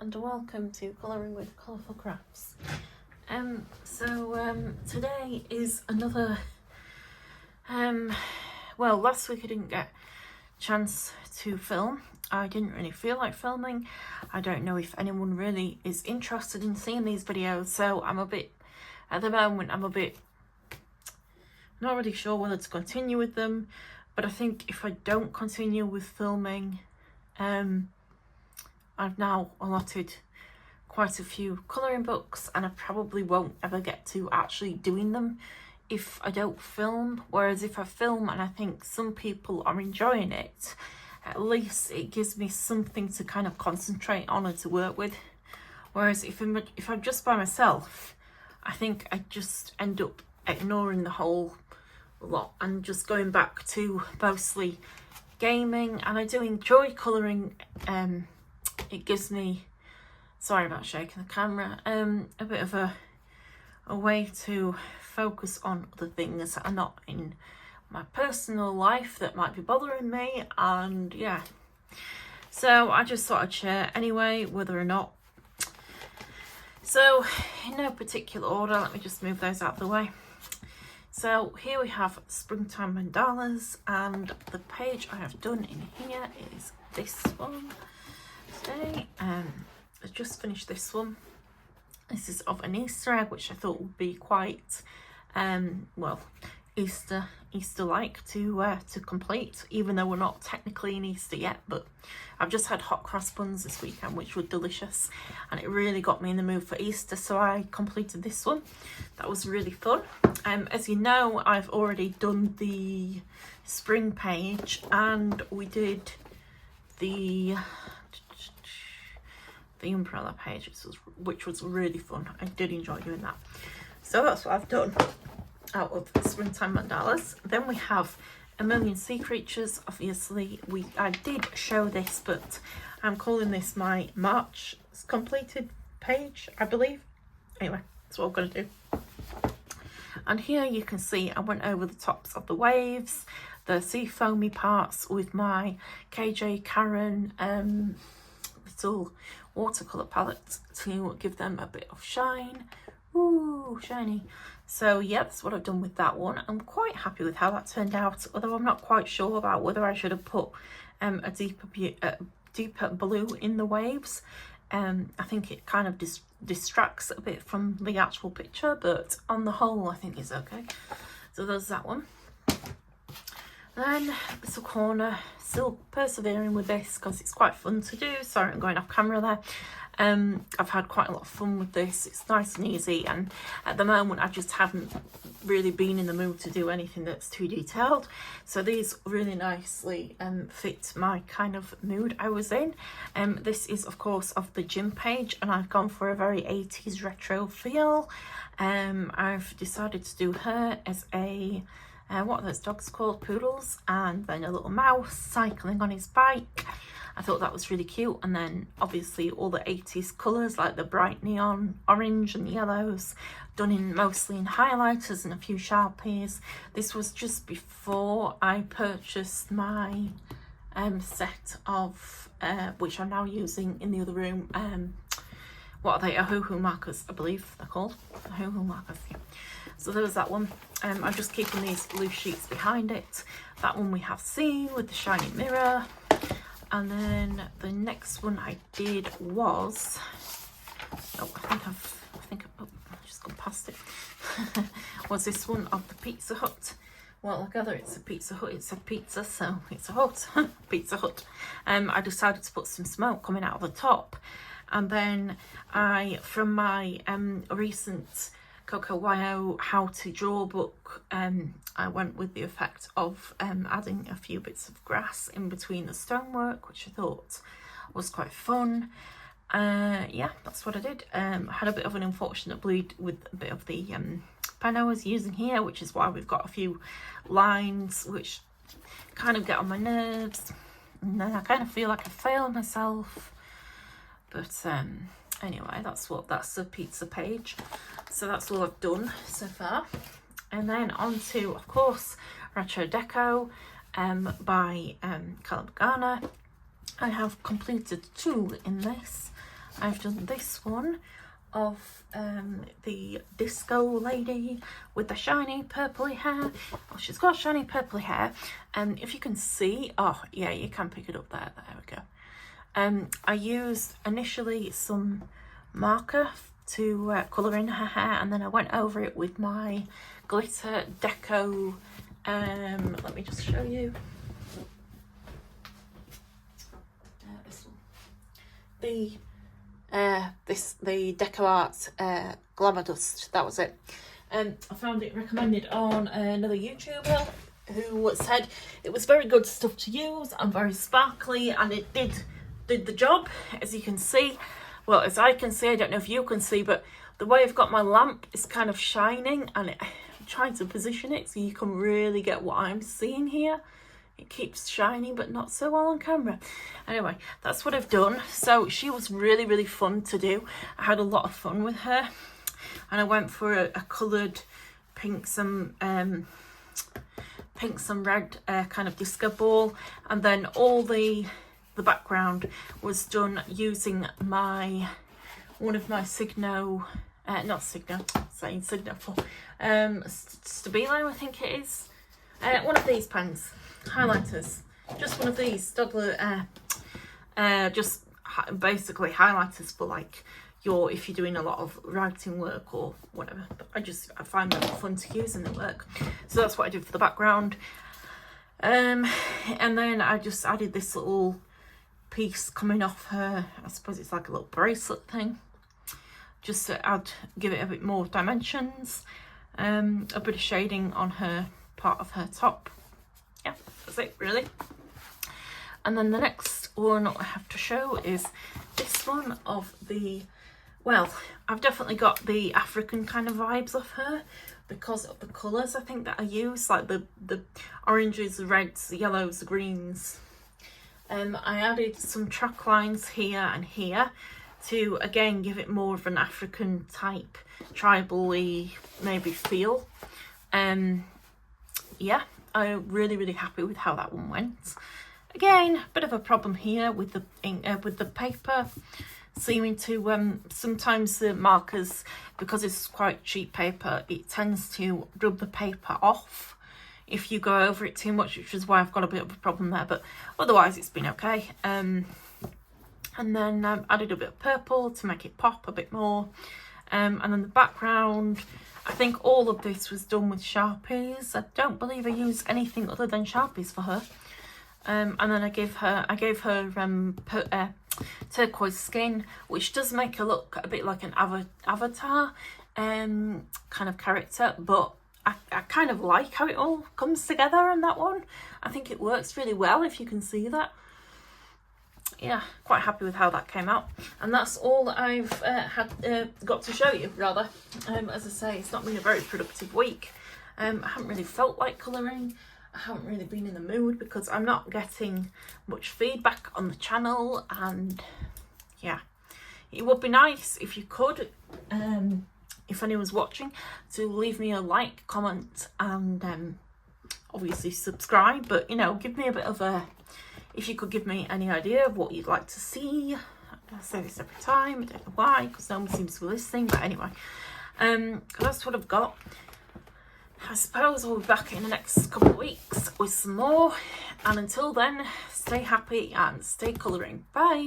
and welcome to Colouring with Colourful Crafts. Today is another, well, last week I didn't get a chance to film. I didn't really feel like filming. I don't know if anyone really is interested in seeing these videos, so at the moment I'm not really sure whether to continue with them, but I think if I don't continue with filming, I've now allotted quite a few colouring books and I probably won't ever get to actually doing them if I don't film. Whereas if I film and I think some people are enjoying it, at least it gives me something to kind of concentrate on and to work with. Whereas if I'm just by myself, I think I just end up ignoring the whole lot and just going back to mostly gaming. And I do enjoy colouring. It gives me, sorry about shaking the camera, a bit of a way to focus on other things that are not in my personal life that might be bothering me. And yeah, so I just thought I'd share anyway, whether or not. So in no particular order, let me just move those out of the way. So here we have Springtime Mandalas, and the page I have done in here is this one today. I just finished this one. This is of an Easter egg, which I thought would be quite well, Easter-like to complete, even though we're not technically in Easter yet. But I've just had hot cross buns this weekend, which were delicious, and it really got me in the mood for Easter, so I completed this one. That was really fun. As you know, I've already done the spring page, and we did the umbrella page, which was really fun. I did enjoy doing that. So that's what I've done out of Springtime Mandalas. Then we have A Million Sea Creatures. Obviously, I did show this, but I'm calling this my March completed page, I believe. Anyway, that's what I'm going to do. And here you can see I went over the tops of the waves, the sea foamy parts with my KJ Karen little watercolour palette to give them a bit of shine. Ooh, shiny. So yeah, that's what I've done with that one. I'm quite happy with how that turned out, although I'm not quite sure about whether I should have put a deeper blue in the waves. I think it kind of distracts a bit from the actual picture, but on the whole I think it's okay. So there's that one. Then little corner, still persevering with this because it's quite fun to do. Sorry, I'm going off camera there. I've had quite a lot of fun with this. It's nice and easy, and at the moment I just haven't really been in the mood to do anything that's too detailed. So these really nicely fit my kind of mood I was in. This is of course of the gym page, and I've gone for a very 80s retro feel. I've decided to do her as a what are those dogs called? Poodles, and then a little mouse cycling on his bike. I thought that was really cute. And then obviously all the 80s colours, like the bright neon orange and yellows, done in mostly in highlighters and a few Sharpies. This was just before I purchased my set of which I'm now using in the other room. What are they? Hoo markers, I believe they're called. Hoo markers, yeah. So there was that one. I'm just keeping these loose sheets behind it. That one we have seen with the shiny mirror. And then the next one I did was, oh, I've just gone past it. Was this one of the Pizza Hut. Well, I gather it's a Pizza Hut. It said pizza, so it's a hut. Pizza Hut. I decided to put some smoke coming out of the top. And then from my recent Coco Wyo How to Draw book, I went with the effect of adding a few bits of grass in between the stonework, which I thought was quite fun. Yeah, that's what I did. I had a bit of an unfortunate bleed with a bit of the pen I was using here, which is why we've got a few lines which kind of get on my nerves, and then I kind of feel like I failed myself. But anyway, that's the pizza page. So that's all I've done so far. And then on to, of course, Retro Deco by Caleb Garner. I have completed 2 in this. I've done this one of the disco lady with the shiny purpley hair. Oh, she's got shiny purpley hair, and if you can see, oh yeah, you can pick it up there. There we go. I used initially some marker to colour in her hair, and then I went over it with my glitter deco. Let me just show you. This one. The Deco Art Glamour Dust, that was it. I found it recommended on another YouTuber who said it was very good stuff to use and very sparkly, and it did the job, as you can see. Well, as I can see, I don't know if you can see, but the way I've got my lamp is kind of shining, and I'm trying to position it so you can really get what I'm seeing here. It keeps shining, but not so well on camera. Anyway, that's what I've done. So she was really, really fun to do. I had a lot of fun with her. And I went for a coloured pink, some red kind of disco ball. And then all the background was done using one of my Signo, not Signo, saying Signo for, Stabilo, I think it is. One of these pens. Highlighters, just one of these just basically highlighters for like if you're doing a lot of writing work or whatever. But I find them fun to use and they work, so that's what I did for the background. And then I just added this little piece coming off her, I suppose it's like a little bracelet thing, just to give it a bit more dimensions, a bit of shading on her part of her top. Yeah, that's it really. And then the next one I have to show is this one of the, well, I've definitely got the African kind of vibes of her because of the colours I think that I use, like the oranges, the reds, the yellows, the greens. I added some track lines here and here to again give it more of an African type, tribal-y maybe feel. Yeah, I'm really happy with how that one went. Again, bit of a problem here with the paper seeming to sometimes the markers, because it's quite cheap paper, it tends to rub the paper off if you go over it too much, which is why I've got a bit of a problem there, but otherwise it's been okay. And then added a bit of purple to make it pop a bit more, and then the background, I think all of this was done with Sharpies. I don't believe I used anything other than Sharpies for her. And then I gave her turquoise skin, which does make her look a bit like an avatar kind of character, but I kind of like how it all comes together on that one. I think it works really well, if you can see that. Yeah, quite happy with how that came out. And that's all that I've got to show you, rather. As I say, it's not been a very productive week. I haven't really felt like colouring. I haven't really been in the mood because I'm not getting much feedback on the channel, and yeah, it would be nice if you could, if anyone's watching, to leave me a like, comment, and obviously subscribe. But you know, give me a bit of a, if you could give me any idea of what you'd like to see. I say this every time, I don't know why, because no one seems to be listening, but anyway, that's what I've got. I suppose I'll be back in the next couple of weeks with some more, and until then, stay happy and stay colouring. Bye!